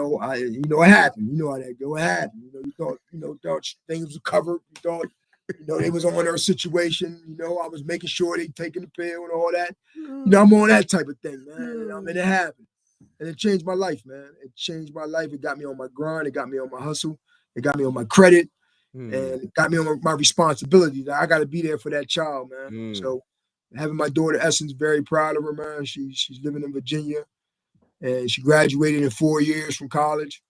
Speaker 3: happened. You know how that go. It happened. You thought things were covered. You thought, they was on their situation. I was making sure they taking the pill and all that. I'm on that type of thing, man. And it happened, and it changed my life, man. It changed my life. It got me on my grind. It got me on my hustle. It got me on my credit. and it got me on my responsibility that I got to be there for that child, man. So having my daughter Essence, very proud of her, man. She's living in Virginia, and she graduated in 4 years from college,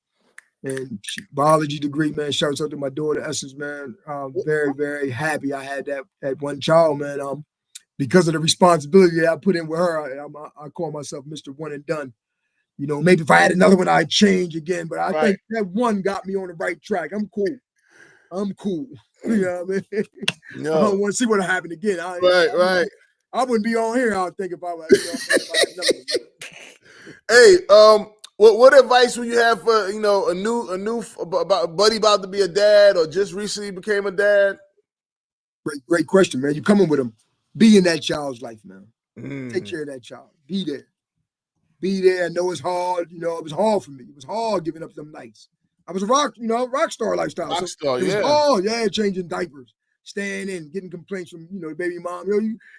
Speaker 3: and biology degree, man. Shouts out to my daughter Essence, man. I'm very, very happy I had that one child, man. Because of the responsibility that I put in with her, I call myself Mr. One and Done. You know, maybe if I had another one, I'd change again. But I think that one got me on the right track. I'm cool. You know what I mean? No. I don't want to see what happened again.
Speaker 2: Right.
Speaker 3: I wouldn't be on here. I would think about it.
Speaker 2: Hey, what advice would you have for a new buddy about to be a dad or just recently became a dad?
Speaker 3: Great question, man. You coming with him? Be in that child's life, man. Take care of that child. Be there. I know it's hard. You know, it was hard for me. It was hard giving up them nights. I was a rock star lifestyle. It was hard, changing diapers, staying in, getting complaints from, the baby mom.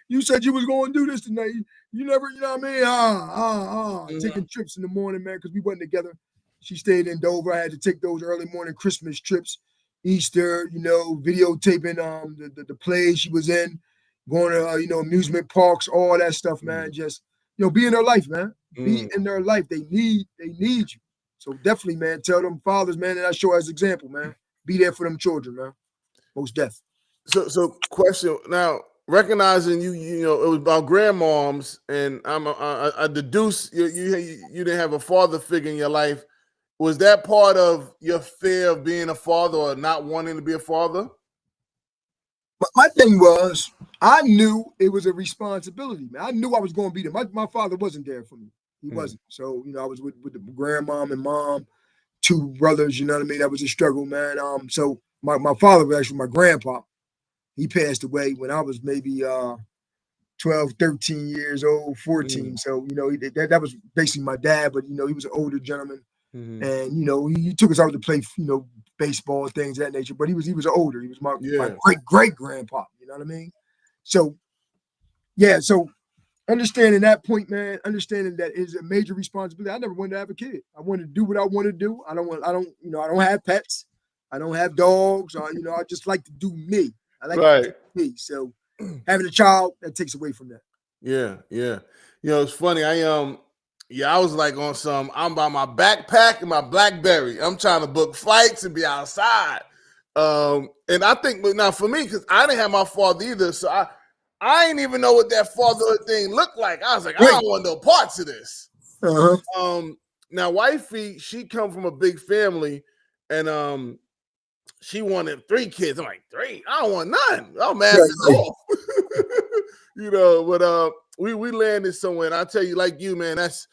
Speaker 3: You said you was going to do this tonight. You never, you know what I mean? Taking trips in the morning, man, because we wasn't together. She stayed in Dover. I had to take those early morning Christmas trips, Easter, videotaping the plays she was in, going to, amusement parks, all that stuff, man. Just, be in their life, man. Be in their life. They need you. So definitely, man, tell them fathers, man, and I show as example, man. Be there for them children, man. Most definitely.
Speaker 2: So question now, recognizing you it was about grandmoms, and I deduce you didn't have a father figure in your life. Was that part of your fear of being a father or not wanting to be a father?
Speaker 3: But my thing was, I knew it was a responsibility, man. I knew I was going to be there. My father wasn't there for me. He wasn't. So, I was with the grandmom and mom, 2 brothers, you know what I mean? That was a struggle, man. So my father was actually my grandpa. He passed away when I was maybe 12, 13 years old, 14. So, that was basically my dad, but, he was an older gentleman. And, he took us out to play, baseball, things of that nature. But he was older. He was my great grandpa, you know what I mean? So, so understanding that point, man, understanding that is a major responsibility. I never wanted to have a kid. I wanted to do what I want to do. I don't have pets. I don't have dogs. I just like to do me. I like to do me. So having a child, that takes away from that.
Speaker 2: Yeah. It's funny. I was like on some, I'm by my backpack and my BlackBerry. I'm trying to book flights and be outside. And I think, but now for me, because I didn't have my father either, so I didn't even know what that fatherhood thing looked like. I was like, I don't want no parts of this. Now, wifey, she come from a big family, and she wanted 3 kids. I'm like, 3? I don't want none. I'm mad off. But we landed somewhere, and I tell you, like you, man, that's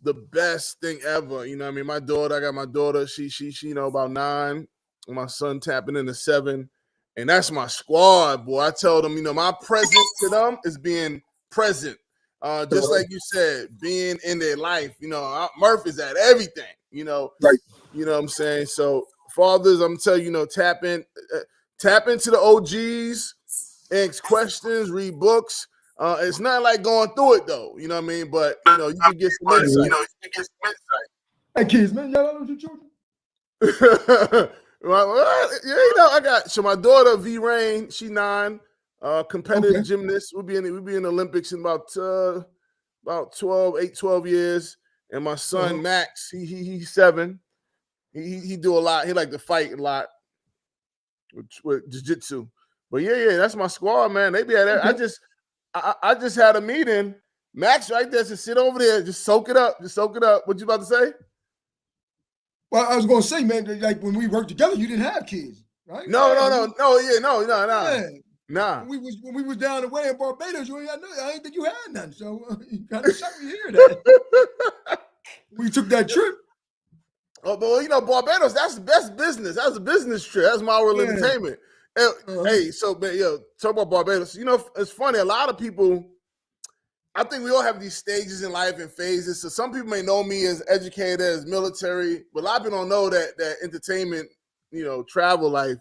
Speaker 2: the best thing ever. You know what I mean? I got my daughter, she about 9, and my son tapping into 7. And that's my squad, boy. I tell them, my present to them is being present. Just like you said, being in their life. Murph is at everything,
Speaker 3: Right.
Speaker 2: You know what I'm saying? So, fathers, I'm telling you, tap into the OGs, ask questions, read books. It's not like going through it, though. You know what I mean? But, you can get some insight.
Speaker 3: Hey, kids, man, y'all know your children?
Speaker 2: I got my daughter V Rain, she 9, competitive gymnast. We'll be in the Olympics in about 12 years. And my son Max, he's 7. He do a lot. He like to fight a lot with jiu-jitsu. But yeah, that's my squad, man. They be at it. I just had a meeting. Max right there, just sit over there, just soak it up. What you about to say?
Speaker 3: Well, I was gonna say, man, like when we worked together, you didn't have kids, right?
Speaker 2: No. Nah.
Speaker 3: When we was down the way in Barbados, I didn't think you had none. So you kind of shocked me to hear that. We took that trip.
Speaker 2: Oh, but Barbados, that's the best business. That's a business trip. That's my world entertainment. Hey, so man, talk about Barbados. It's funny. A lot of people, I think we all have these stages in life and phases. So some people may know me as educator, as military, but a lot of people don't know that entertainment, travel life.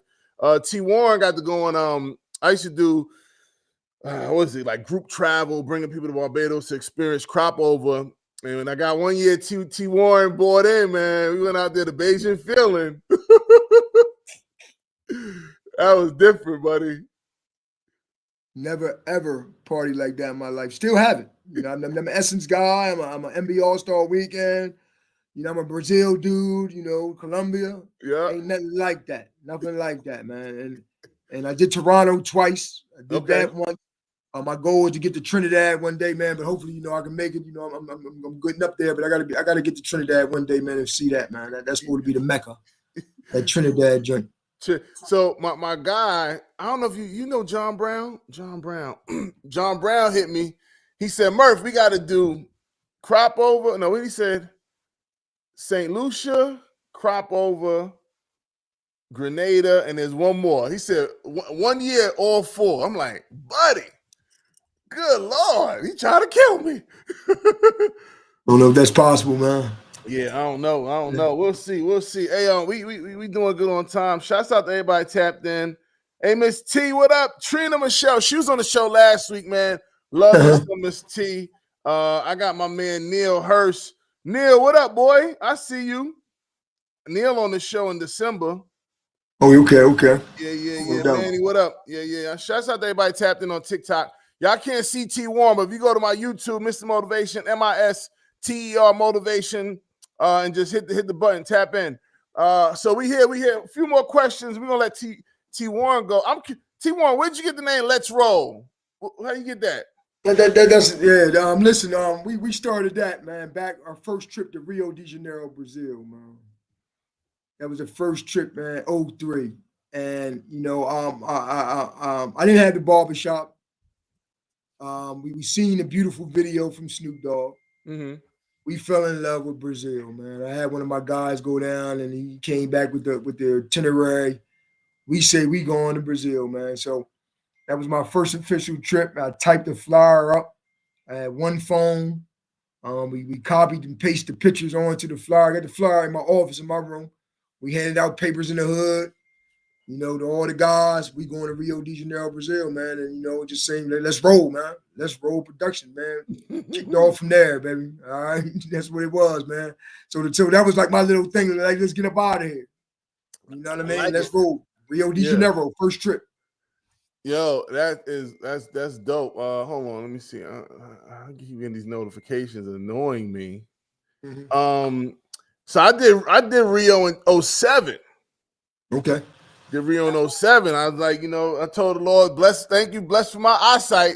Speaker 2: T. Warren got to go on. I used to do, like group travel, bringing people to Barbados to experience crop over. And I got 1 year T. Warren bought in, man. We went out there to Beijing feeling. That was different, buddy.
Speaker 3: Never ever party like that in my life. Still haven't. You know, I'm an Essence guy. I'm an NBA All-Star Weekend. You know, I'm a Brazil dude. You know, Colombia.
Speaker 2: Yeah.
Speaker 3: Ain't nothing like that. Nothing like that, man. And I did Toronto twice. I did that once. My goal is to get to Trinidad one day, man. But hopefully, you know, I can make it. You know, I'm good up there. But I gotta get to Trinidad one day, man, and see that, man. That's supposed to be the Mecca. That Trinidad joint.
Speaker 2: So my guy, I don't know if you know John Brown. John Brown hit me. He said, Murph, we got to do crop over. No, what he said? St. Lucia, crop over, Grenada, and there's one more. He said 1 year, all 4. I'm like, buddy, good Lord, he trying to kill me.
Speaker 3: Don't know if that's possible, man.
Speaker 2: Yeah, I don't know. We'll see. Hey, we doing good on time. Shouts out to everybody tapped in. Hey, Miss T, what up? Trina Michelle. She was on the show last week, man. Love Miss T. I got my man Neil Hurst. Neil, what up, boy? I see you. Neil on the show in December.
Speaker 3: Oh, okay.
Speaker 2: Yeah. Manny, what up? Yeah. Shouts out to everybody tapped in on TikTok. Y'all can't see T Warren, but if you go to my YouTube, Mr. Motivation, MISTER Motivation, and just hit the button, tap in. So we here a few more questions. We're gonna let T Warren go. T Warren, where'd you get the name Let's Roll? How you get that?
Speaker 3: Listen, we started that, man, back our first trip to Rio de Janeiro, Brazil, man. That was the first trip, man, 03. And you know, I didn't have the barbershop. We seen a beautiful video from Snoop Dogg.
Speaker 2: Mm-hmm.
Speaker 3: We fell in love with Brazil, man. I had one of my guys go down, and he came back with the itinerary. We say we going to Brazil, man. So that was my first official trip. I typed the flyer up. I had one phone. We copied and pasted the pictures onto the flyer. I got the flyer in my office, in my room. We handed out papers in the hood, you know, to all the guys. We going to Rio de Janeiro, Brazil, man. And, you know, just saying, let's roll, man. Let's roll production, man. Kicked off from there, baby. All right. That's what it was, man. So that was like my little thing. Like, let's get up out of here. You know what I mean? Let's roll. Rio de Janeiro, first trip.
Speaker 2: Yo, that's dope. Hold on, let me see. I keep getting these notifications annoying me.
Speaker 3: Mm-hmm.
Speaker 2: So I did Rio in 07.
Speaker 3: Okay.
Speaker 2: Did Rio in 07. I was like, you know, I told the Lord, bless for my eyesight.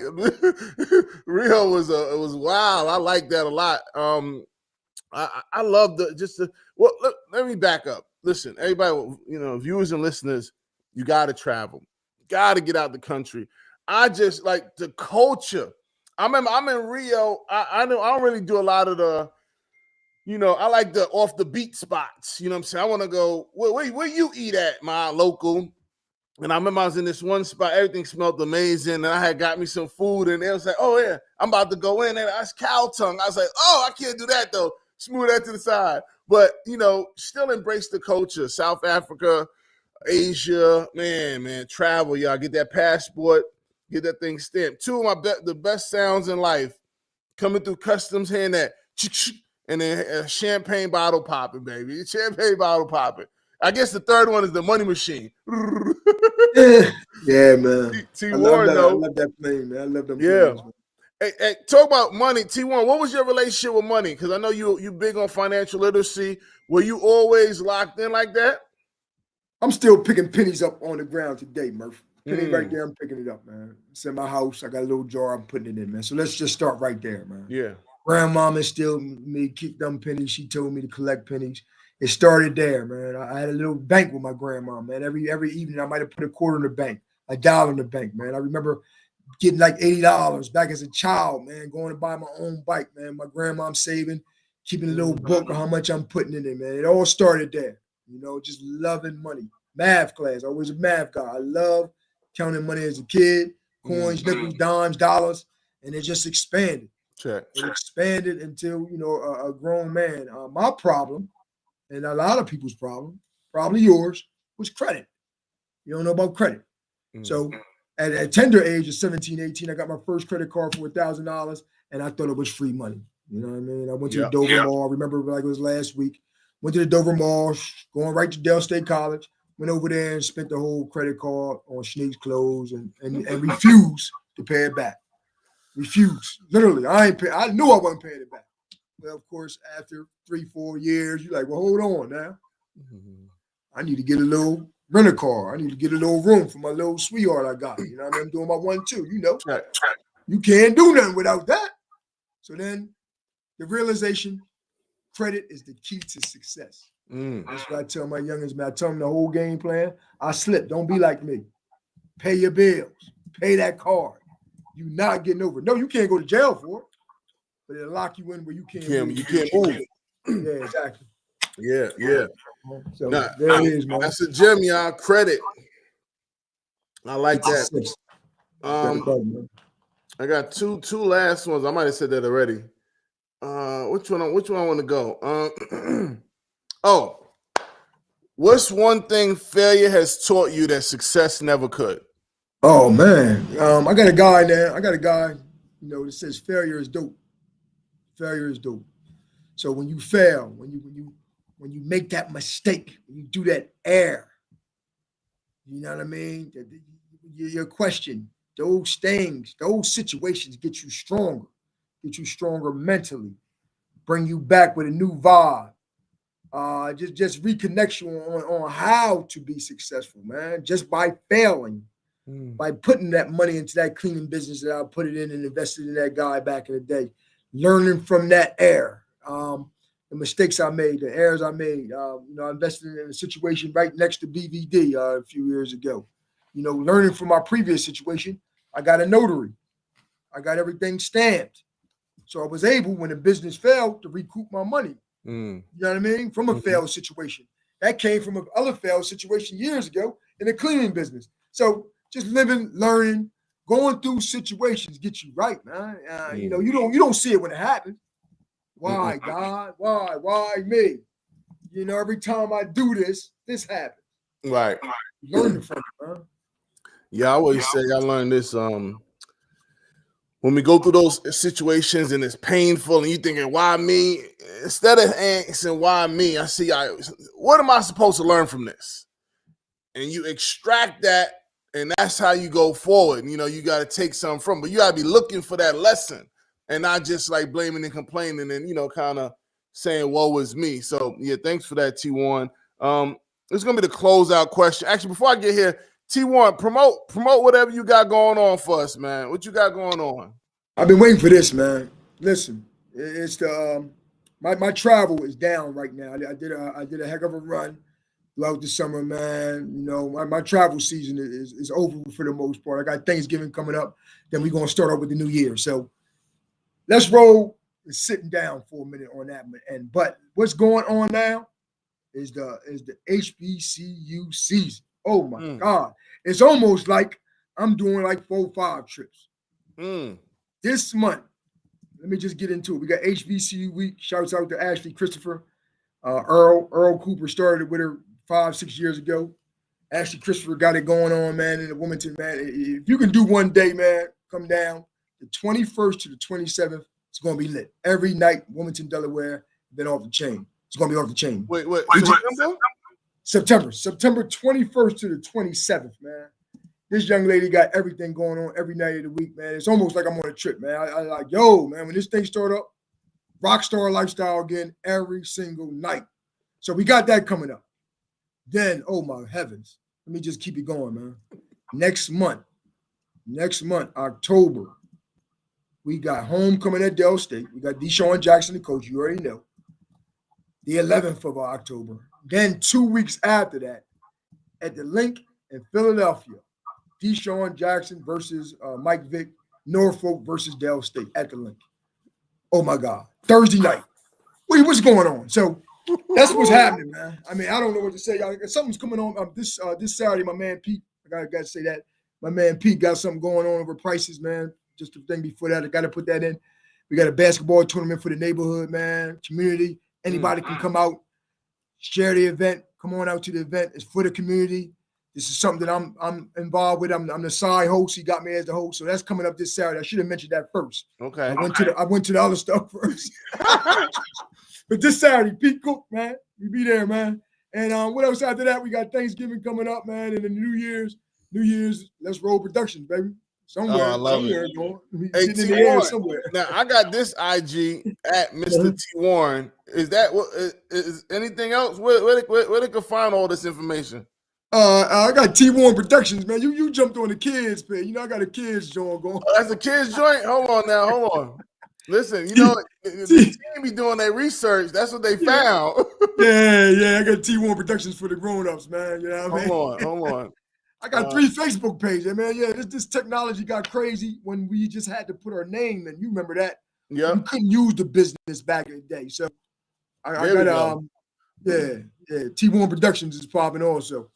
Speaker 2: Rio was wild. I like that a lot. I love let me back up. Listen, everybody, you know, viewers and listeners, you got to travel. Got to get out the country. I just like the culture. I remember I'm in Rio. I don't really do a lot of the, you know, I like the off the beat spots. You know what I'm saying? I want to go, where you eat at, my local? And I remember I was in this one spot. Everything smelled amazing. And I had got me some food. And they was like, oh, yeah, I'm about to go in. And that's cow tongue. I was like, oh, I can't do that, though. Smooth that to the side. But, you know, still embrace the culture. South Africa, Asia, man, travel, y'all. Get that passport, get that thing stamped. Two of the best sounds in life, coming through customs, hearing that, and then champagne bottle popping, baby. Champagne bottle popping. I guess the third one is the money machine.
Speaker 3: Yeah, man.
Speaker 2: T Warren,
Speaker 3: I love that plane, man. I love them planes, man.
Speaker 2: Hey, talk about money, T1. What was your relationship with money? Because I know you big on financial literacy. Were you always locked in like that?
Speaker 3: I'm still picking pennies up on the ground today, Murph. Penny right there, I'm picking it up, man. It's in my house. I got a little jar. I'm putting it in, man. So let's just start right there, man.
Speaker 2: Yeah.
Speaker 3: Grandmama still me keep them pennies. She told me to collect pennies. It started there, man. I had a little bank with my grandma, man. Every evening, I might have put a quarter in the bank, $1 in the bank, man. I remember getting like $80 back as a child, man, going to buy my own bike, man. My grandma, I'm saving, keeping a little book of how much I'm putting in it, man. It all started there, you know, just loving money. Math class, I was a math guy. I love counting money as a kid, coins, nickels, dimes, dollars, and it just expanded.
Speaker 2: Check.
Speaker 3: It expanded until, you know, a grown man. My problem, and a lot of people's problem, probably yours, was credit. You don't know about credit. So at a tender age of 17, 18, I got my first credit card for $1,000, and I thought it was free money. You know what I mean? I went to the Dover Mall. I remember like it was last week. Went to the Dover Mall, going right to Dell State College. Went over there and spent the whole credit card on Schneek's clothes and refused to pay it back. Refused. Literally, I knew I wasn't paying it back. Well, of course, after 3-4 years, you're like, well, hold on now. I need to get a little rent a car. I need to get a little room for my little sweetheart I got. You know what I mean? I'm doing my 1-2, you know.
Speaker 2: Right.
Speaker 3: You can't do nothing without that. So then the realization, credit is the key to success. That's what I tell my youngins, man. I tell them the whole game plan. I slip. Don't be like me. Pay your bills. Pay that card. You not getting over it. No, you can't go to jail for it, but it'll lock you in where you can't move.
Speaker 2: You can't move.
Speaker 3: Yeah, exactly.
Speaker 2: Yeah.
Speaker 3: So
Speaker 2: Nah,
Speaker 3: there it is, man.
Speaker 2: That's a gem, y'all. Credit. I like that. I got two last ones. I might have said that already. Which one I want to go? What's one thing failure has taught you that success never could?
Speaker 3: Oh man, I got a guy, you know, that says failure is dope. Failure is dope. So when you fail, when you make that mistake, when you do that error, you know what I mean? Your question, those things, those situations get you stronger mentally, bring you back with a new vibe. Just reconnect you on how to be successful, man. Just by failing, by putting that money into that cleaning business that I put it in and invested in that guy back in the day, learning from that error, the mistakes I made, the errors I made. You know, I invested in a situation right next to BVD a few years ago. You know, learning from my previous situation, I got a notary. I got everything stamped. So I was able, when the business failed, to recoup my money. You know what I mean? From a failed situation. That came from an other failed situation years ago in the cleaning business. So just living, learning, going through situations get you right, man. You know, you don't see it when it happens. Why, God? Why me? You know, every time I do this happens.
Speaker 2: Right.
Speaker 3: Learning from it, man.
Speaker 2: Yeah, I always say I learned this. When we go through those situations and it's painful and you thinking, why me? Instead of asking why me, I see, what am I supposed to learn from this? And you extract that, and that's how you go forward. You know, you got to take something from, but you got to be looking for that lesson and not just like blaming and complaining and, you know, kind of saying, woe is me. So, yeah, thanks for that, T1. It's going to be the closeout question. Actually, before I get here, T1, promote whatever you got going on for us, man. What you got going on?
Speaker 3: I've been waiting for this, man. Listen, it's the my travel is down right now. I did a heck of a run throughout the summer, man. You know, my travel season is over for the most part. I got Thanksgiving coming up, then we're gonna start out with the new year. So let's roll and sitting down for a minute on that end. But what's going on now is the HBCU season. Oh my God. It's almost like I'm doing like 4-5 trips. This month, let me just get into it. We got HBCU week. Shouts out to Ashley Christopher. Earl Cooper started with her 5-6 years ago. Ashley Christopher got it going on, man, in the Wilmington, man. If you can do one day, man, come down. The 21st to the 27th, it's going to be lit. Every night, Wilmington, Delaware, then off the chain. It's going to be off the chain.
Speaker 2: Wait.
Speaker 3: September 21st to the 27th, man. This young lady got everything going on every night of the week, man. It's almost like I'm on a trip, man. I like, yo, man, when this thing start up, rock star lifestyle again every single night. So we got that coming up. Then, oh my heavens, let me just keep it going, man. Next month, October, we got homecoming at Del State. We got Deshaun Jackson, the coach, you already know. The 11th of October. Then 2 weeks after that, at the Link in Philadelphia, Deshaun Jackson versus Mike Vick, Norfolk versus Del State at the Link. Oh my God. Thursday night. What's going on? So that's what's happening, man. I mean, I don't know what to say. Something's coming on this Saturday. My man Pete, I gotta say that. My man Pete got something going on over prices, man. Just the thing before that, I gotta put that in. We got a basketball tournament for the neighborhood, man, community. Anybody can come out, share the event, come on out to the event. It's for the community. This is something that I'm involved with. I'm the side host. He got me as the host. So that's coming up this Saturday. I should have mentioned that first.
Speaker 2: Okay.
Speaker 3: I went to the other stuff first. But this Saturday, Pete Cook, man, we be there, man. And what else after that? We got Thanksgiving coming up, man, and then New Year's, Let's Roll Productions, baby. Somewhere,
Speaker 2: I love it.
Speaker 3: going.
Speaker 2: Hey,
Speaker 3: Getting in
Speaker 2: T.
Speaker 3: the air
Speaker 2: Warren.
Speaker 3: somewhere.
Speaker 2: Now I got this IG at Mr. T. Warren. Is that what is anything else? Where they can find all this information?
Speaker 3: I got T Warren Productions, man. You jumped on the kids page. You know I got a kids joint going.
Speaker 2: Oh, that's a kids joint. Hold on. Listen, you know the team be doing their research. That's what they found.
Speaker 3: Yeah. I got T Warren Productions for the grown-ups, man. You know what I mean?
Speaker 2: Hold on.
Speaker 3: I got 3 Facebook pages, man. Yeah, this technology got crazy when we just had to put our name in. You remember that?
Speaker 2: Yeah.
Speaker 3: You couldn't use the business back in the day. So I got T Warren Productions is popping also.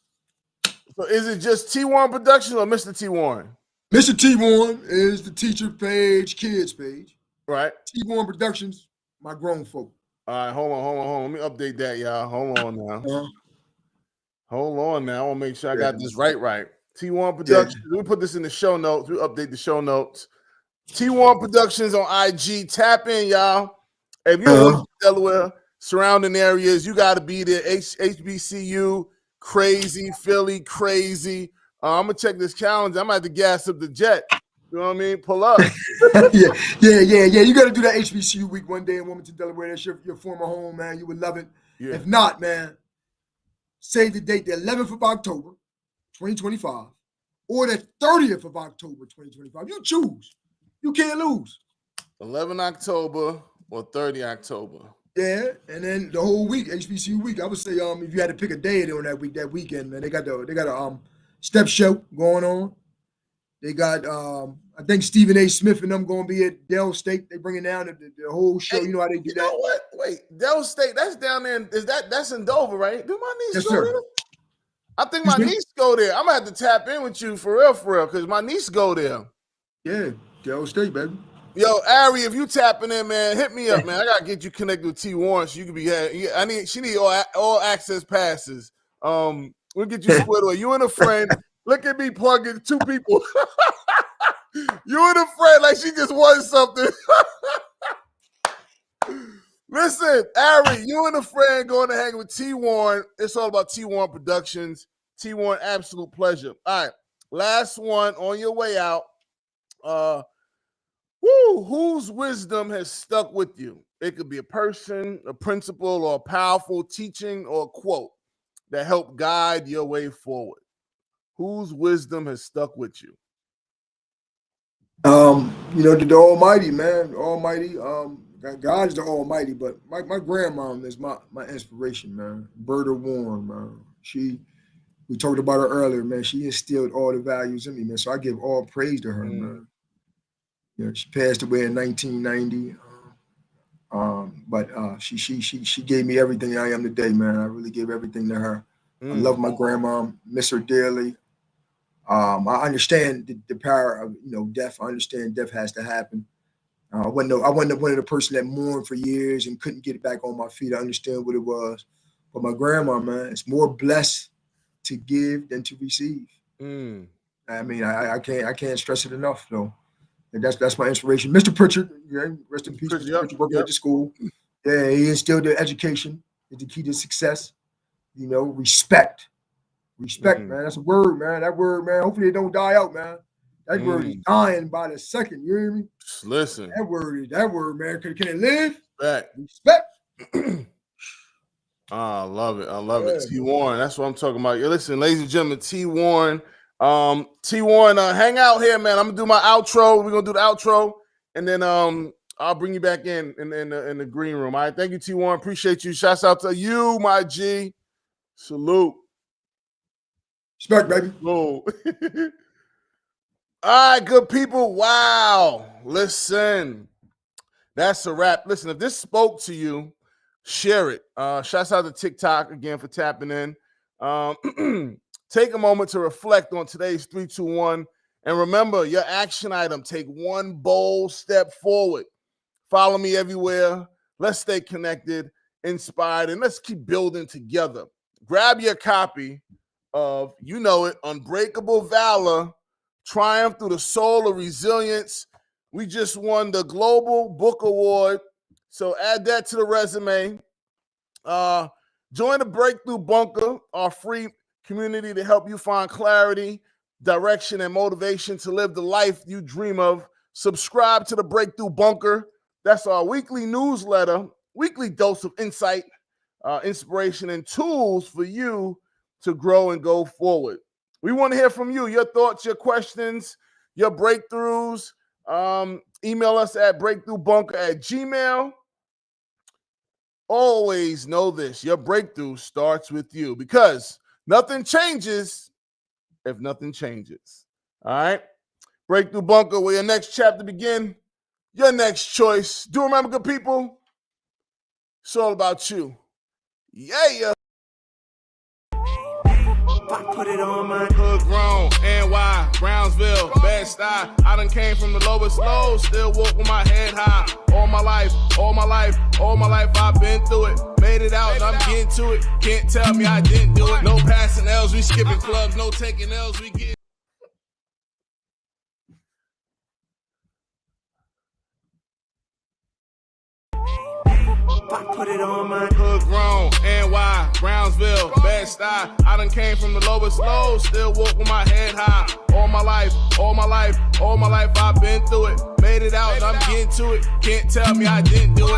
Speaker 2: So is it just T. Warren Productions or Mr. T. Warren?
Speaker 3: Mr. T. Warren is the teacher page, kids page.
Speaker 2: Right.
Speaker 3: T. Warren Productions, my grown folk.
Speaker 2: All right, hold on. Let me update that, y'all. Hold on now. I want to make sure I got this right. T. Warren Productions. We put this in the show notes. We update the show notes. T. Warren Productions on IG. Tap in, y'all. If you're in Delaware, surrounding areas, you got to be there. HBCU. Crazy, Philly, crazy. I'm gonna check this calendar. I'm gonna have to gas up the jet. You know what I mean? Pull up.
Speaker 3: Yeah. You got to do that HBCU week one day in Wilmington, Delaware. That's your former home, man. You would love it. Yeah. If not, man, save the date, the 11th of October, 2025, or the 30th of October, 2025. You choose. You can't lose.
Speaker 2: 11 October or 30 October.
Speaker 3: Yeah, and then the whole week, HBCU week. I would say, if you had to pick a day during that weekend, man, they got a step show going on. They got I think Stephen A. Smith and them going to be at Dell State. They bringing down the whole show. Hey, you know how they do that?
Speaker 2: Know what? Wait, Dell State. That's down there. That's in Dover, right? Do my niece go there? I think my niece go there. I'm gonna have to tap in with you for real, because my niece go there.
Speaker 3: Yeah, Dell State, baby.
Speaker 2: Yo, Ari, if you tapping in, man, hit me up, man. I gotta get you connected with T. Warren so you can be. She need all access passes. We'll get you squared away. You and a friend. Look at me plugging 2 people. You and a friend like she just won something. Listen, Ari, you and a friend going to hang with T. Warren. It's all about T. Warren Productions. T. Warren, absolute pleasure. All right, last one on your way out. Whose wisdom has stuck with you? It could be a person, a principle, or a powerful teaching or a quote that helped guide your way forward. Whose wisdom has stuck with you?
Speaker 3: The Almighty, man. Almighty. God is the Almighty, but my grandmom is my inspiration, man. Bertha Warren, man. We talked about her earlier, man. She instilled all the values in me, man. So I give all praise to her, man. She passed away in 1990. But she gave me everything I am today, man. I really give everything to her. I love my grandma, miss her dearly. I understand the power of death. I understand death has to happen. I wasn't one of the person that mourned for years and couldn't get back on my feet. I understand what it was. But my grandma, man, it's more blessed to give than to receive. I mean, I can't stress it enough, though. And that's my inspiration. Mr. Pritchard, rest in peace. Mr. Pritchard working at the school. Yeah, he instilled the education is the key to success. Respect. Respect, man. That's a word, man. That word, man. Hopefully it don't die out, man. That word is dying by the second. You hear me?
Speaker 2: Listen.
Speaker 3: That word, man. Can it live?
Speaker 2: Respect. I love it. T. Warren. That's what I'm talking about. Listen, ladies and gentlemen, T. Warren. T. Warren, hang out here, man. I'm gonna do my outro. We're gonna do the outro, and then I'll bring you back in the green room. All right. Thank you, T. Warren. Appreciate you. Shouts out to you, my G. Salute.
Speaker 3: Respect, baby.
Speaker 2: Whoa. All right, good people. Wow. Listen, that's a wrap. Listen, if this spoke to you, share it. Shouts out to TikTok again for tapping in. Take a moment to reflect on today's 3-2-1. And remember, your action item, take one bold step forward. Follow me everywhere. Let's stay connected, inspired, and let's keep building together. Grab your copy of, Unbreakable Valor, Triumph Through the Soul of Resilience. We just won the Global Book Award, so add that to the resume. Join the Breakthrough Bunker, our free community to help you find clarity, direction, and motivation to live the life you dream of. Subscribe to the Breakthrough Bunker. That's our weekly newsletter, weekly dose of insight, inspiration, and tools for you to grow and go forward. We want to hear from you, your thoughts, your questions, your breakthroughs. Email us at breakthroughbunker@gmail.com. Always know this, your breakthrough starts with you, because nothing changes if nothing changes. All right? Breakthrough Bunker, where your next chapter begin, your next choice. Do remember, good people, it's all about you. Yeah.
Speaker 4: I put it on my
Speaker 2: Hood grown, NY, Brownsville, Bed-Stuy. I done came from the lowest lows, still walk with my head high. All my life, I've been through it. Made it out, and I'm getting to it. Can't tell me I didn't do it. No passing L's, we skipping clubs. No taking L's, we get.
Speaker 4: I put it on my
Speaker 2: Hood grown, NY, Brownsville, Bed-Stuy. I done came from the lowest lows, still walk with my head high. All my life, I've been through it. Made it out, and I'm getting to it. Can't tell me I didn't do it.